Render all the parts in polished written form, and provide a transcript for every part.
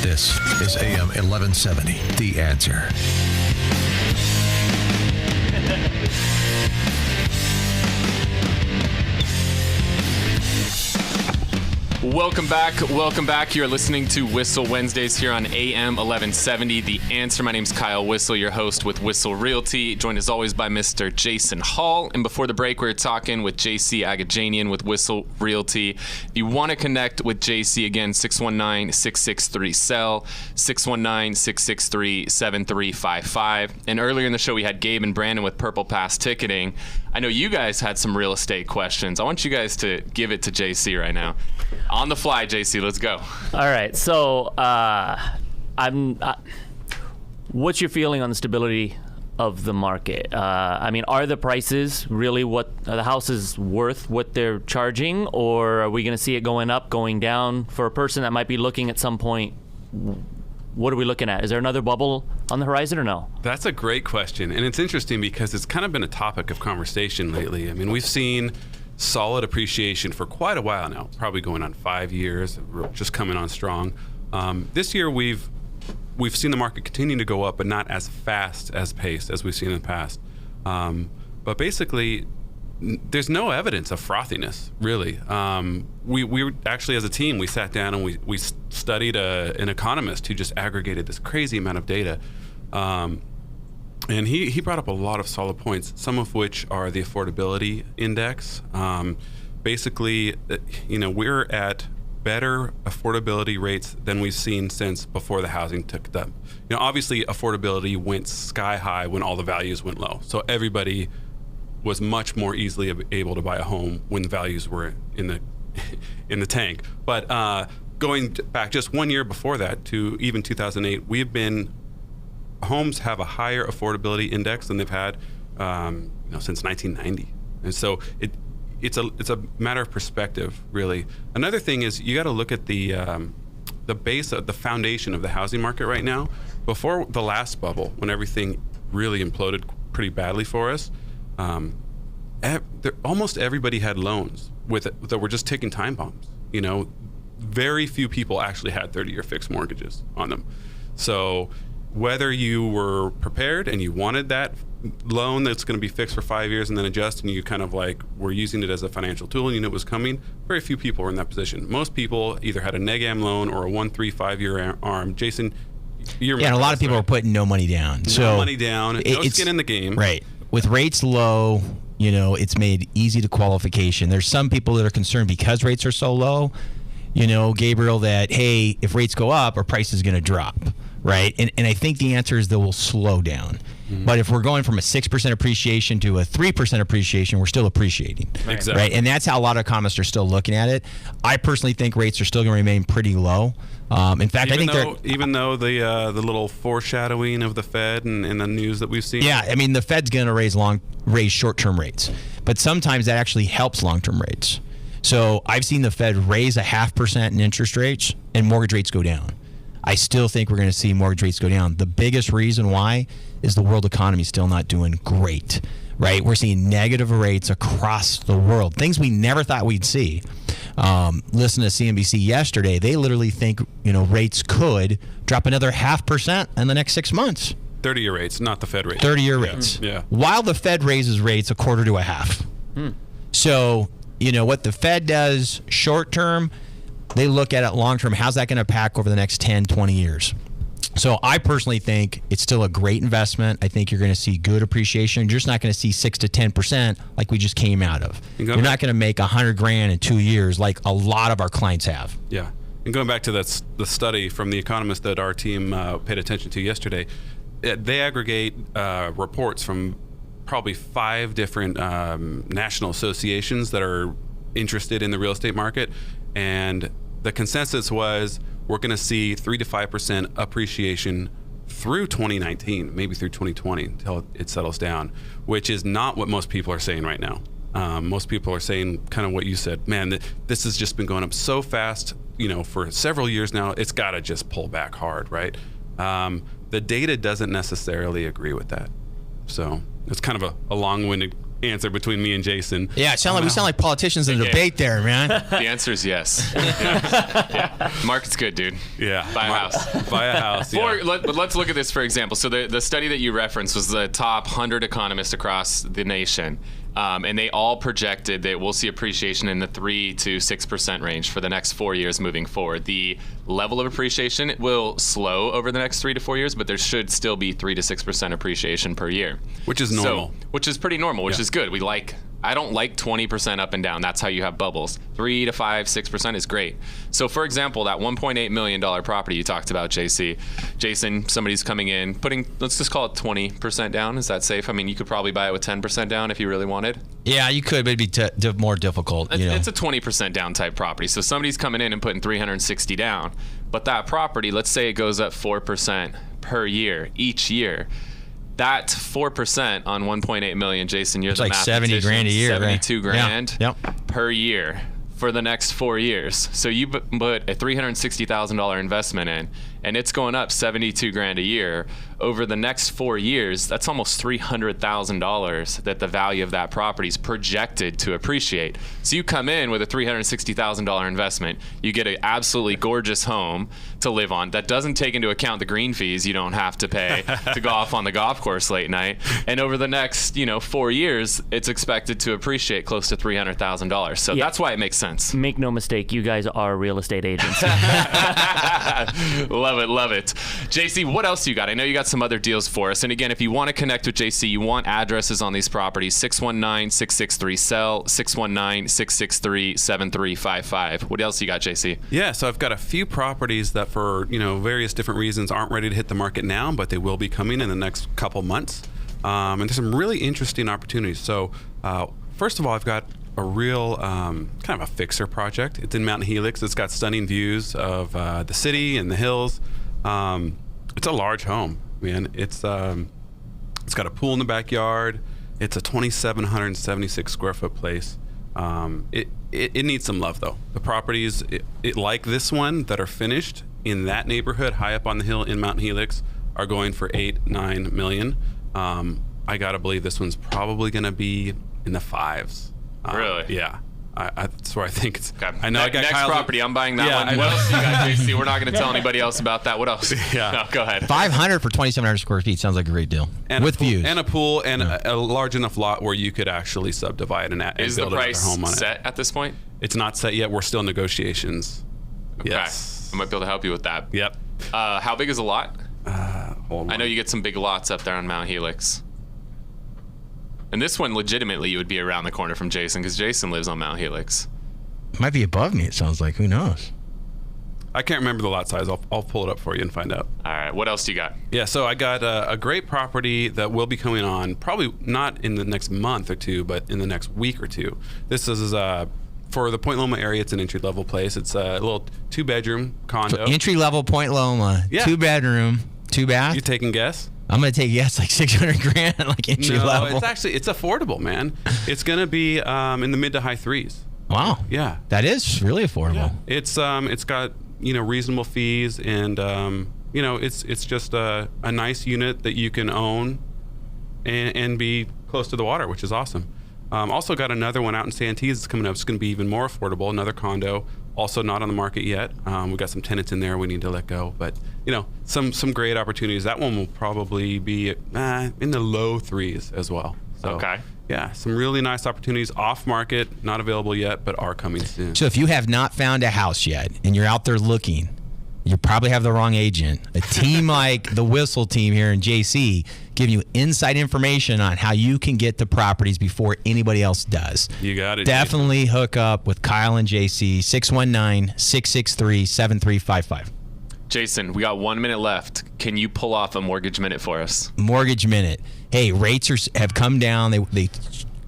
This is AM 1170, The Answer. Welcome back. You're listening to Whissel Wednesdays here on AM 1170, The Answer. My name's Kyle Whissel, your host with Whissel Realty, joined as always by Mr. Jason Hall. And before the break, we were talking with JC Agajanian with Whissel Realty. If you want to connect with JC, again, 619-663-SELL, 619-663-7355. And earlier in the show, we had Gabe and Brandon with PurplePass Ticketing. I know you guys had some real estate questions. I want you guys to give it to JC right now. On the fly, JC, let's go. All right, so what's your feeling on the stability of the market? Are the prices really what are the houses worth what they're charging, or are we going to see it going up, going down? For a person that might be looking at some point, what are we looking at? Is there another bubble on the horizon or no? That's a great question, and it's interesting because it's kind of been a topic of conversation lately. I mean, we've seen solid appreciation for quite a while now, probably going on 5 years, just coming on strong. This year we've seen the market continue to go up, but not as fast as pace as we've seen in the past. But basically, there's no evidence of frothiness, really. We actually, as a team, we sat down and we studied an economist who just aggregated this crazy amount of data. And he brought up a lot of solid points, some of which are the affordability index. Basically, we're at better affordability rates than we've seen since before the housing took up. Obviously, affordability went sky high when all the values went low. So everybody was much more easily able to buy a home when the values were in the tank. But going back just 1 year before that to even 2008, homes have a higher affordability index than they've had since 1990. And so it's a matter of perspective, really. Another thing is you got to look at the base of the foundation of the housing market right now. Before the last bubble, when everything really imploded pretty badly for us, almost everybody had loans that were just ticking time bombs. Very few people actually had 30-year fixed mortgages on them. So whether you were prepared and you wanted that loan that's going to be fixed for 5 years and then adjust, and you kind of were using it as a financial tool and you knew it was coming, very few people were in that position. Most people either had a neg-am loan or a 1, 3, 5 year ARM. Jason, and a lot of people are putting no money down. No money down, no skin in the game. Right. With rates low, it's made easy to qualification. There's some people that are concerned because rates are so low, Gabriel, that, hey, if rates go up, our price is going to drop. Right, and I think the answer is that will slow down. Mm-hmm. But if we're going from a 6% appreciation to a 3% appreciation, we're still appreciating. Exactly. Right, and that's how a lot of economists are still looking at it. I personally think rates are still going to remain pretty low. In fact, even though the little foreshadowing of the Fed and the news that we've seen. Yeah, the Fed's going to raise short-term rates, but sometimes that actually helps long-term rates. So I've seen the Fed raise 0.5% in interest rates and mortgage rates go down. I still think we're going to see mortgage rates go down. The biggest reason why is the world economy is still not doing great, right? We're seeing negative rates across the world, things we never thought we'd see. Listen to CNBC yesterday. They literally think, rates could drop another 0.5% in the next 6 months. 30-year rates, not the Fed rates. 30-year rates. Yeah. While the Fed raises rates 1/4 to 1/2. So, what the Fed does short term, they look at it long term. How's that going to pack over the next 10, 20 years? So I personally think it's still a great investment. I think you're going to see good appreciation. You're just not going to see 6 to 10% like we just came out of. You're not going to make $100,000 in 2 years like a lot of our clients have. Yeah. And going back to the study from the economist that our team paid attention to yesterday, they aggregate reports from probably 5 different national associations that are interested in the real estate market. And the consensus was we're going to see 3 to 5% appreciation through 2019, maybe through 2020 until it settles down, which is not what most people are saying right now. Most people are saying kind of what you said. Man, this has just been going up so fast, for several years now. It's got to just pull back hard, right? The data doesn't necessarily agree with that. So it's kind of a long-winded answer between me and Jason. Yeah, we sound like politicians in a debate there, man. The answer is yes. Yeah. Market's good, dude. Yeah. Buy a house. Buy a house. Yeah. But let's look at this, for example. So the study that you referenced was the top 100 economists across the nation. And they all projected that we'll see appreciation in the 3 to 6% range for the next 4 years moving forward. The level of appreciation will slow over the next 3 to 4 years, but there should still be 3 to 6% appreciation per year. Which is normal. Which is pretty normal, which is good. I don't like 20% up and down. That's how you have bubbles. 3 to 5, 6% is great. So, for example, that $1.8 million property you talked about, Jason, somebody's coming in, let's just call it 20% down. Is that safe? I mean, you could probably buy it with 10% down if you really wanted. Yeah, you could, but it'd be more difficult. It's a 20% down type property. So somebody's coming in and putting $360 down. But that property, let's say it goes up 4% per year, each year. That 4% on 1.8 million, Jason, you're the like mathematician. 70 grand a year, 72 right? grand Yep. per year for the next 4 years. So you put a $360,000 investment in, and it's going up 72 grand a year. Over the next 4 years, that's almost $300,000 that the value of that property is projected to appreciate. So you come in with a $360,000 investment, you get an absolutely gorgeous home to live on that doesn't take into account the green fees you don't have to pay to go off on the golf course late night. And over the next 4 years, it's expected to appreciate close to $300,000. So that's why it makes sense. Make no mistake, you guys are real estate agents. Love it. JC, what else you got? I know you got some other deals for us. And again, if you want to connect with JC, you want addresses on these properties, 619-663-SELL, 619-663-7355. What else you got, JC? Yeah, so I've got a few properties that for, various different reasons aren't ready to hit the market now, but they will be coming in the next couple months. And there's some really interesting opportunities. So first of all, I've got a real kind of a fixer project. It's in Mountain Helix. It's got stunning views of the city and the hills. It's a large home, man. It's got a pool in the backyard. It's a 2,776 square foot place. It needs some love though. The properties like this one that are finished in that neighborhood high up on the hill in Mountain Helix are going for $8-9 million. I gotta believe this one's probably gonna be in the $5s. Really? Yeah. That's where I think it's. Okay. I know. I got next Kyle property. I'm buying that one. I What know. else you got, JC? We're not going to tell anybody else about that. What else? Yeah. No, go ahead. 500 for 2,700 square feet sounds like a great deal. And with a pool, views. and a pool and a large enough lot where you could actually subdivide and Is the build another price home on set it. at this point? It's not set yet. We're still in negotiations. Okay. Yes. I might be able to help you with that. Yep. How big is a lot? Hold on. I know you get some big lots up there on Mount Helix. And this one, legitimately, you would be around the corner from Jason because Jason lives on Mount Helix. Might be above me, it sounds like. Who knows? I can't remember the lot size. I'll pull it up for you and find out. All right. What else do you got? Yeah, so I got a great property that will be coming on probably not in the next month or two, but in the next week or two. This is for the Point Loma area. It's an entry-level place. It's a little 2-bedroom condo. So entry level Point Loma, Yeah. 2-bedroom, 2-bath. You taking a guess? I'm gonna take yes, like 600 grand, like entry No, level. it's affordable, man. It's gonna be in the mid to high 3s. Wow. Yeah. That is really affordable. It's got reasonable fees and it's just a nice unit that you can own and be close to the water, which is awesome. Also got another one out in Santee that's coming up. It's going to be even more affordable. Another condo, also not on the market yet. We've got some tenants in there we need to let go, but some great opportunities. That one will probably be in the low 3s as well. So, Okay. Yeah, some really nice opportunities off market, not available yet, but are coming soon. So if you have not found a house yet and you're out there looking, you probably have the wrong agent. A team like the Whissel team here in JC giving you inside information on how you can get the properties before anybody else does. You got it. Definitely hook up with Kyle and JC, 619-663-7355. Jason, we got 1 minute left. Can you pull off a mortgage minute for us? Mortgage minute. Hey, rates have come down. They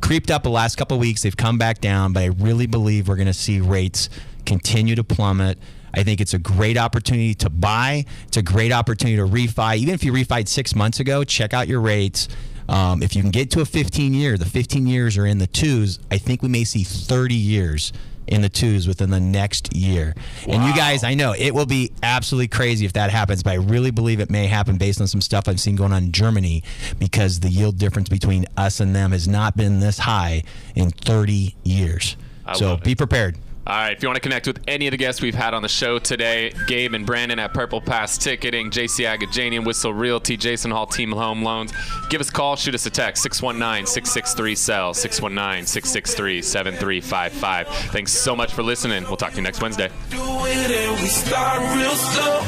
creeped up the last couple of weeks. They've come back down, but I really believe we're going to see rates continue to plummet. I think it's a great opportunity to buy. It's a great opportunity to refi. Even if you refied 6 months ago, check out your rates. If you can get to a 15-year, the 15 years are in the 2s. I think we may see 30 years in the 2s within the next year. Wow. And you guys, I know it will be absolutely crazy if that happens, but I really believe it may happen based on some stuff I've seen going on in Germany, because the yield difference between us and them has not been this high in 30 years. So be prepared. All right, if you want to connect with any of the guests we've had on the show today, Gabe and Brandon at PurplePass Ticketing, JC Agajanian, Whissel Realty, Jason Hall, Team Home Loans, give us a call, shoot us a text, 619-663-SELL, 619-663-7355. Thanks so much for listening. We'll talk to you next Wednesday. Do it and we start real slow.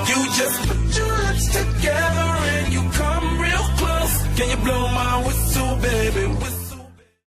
You just put your lips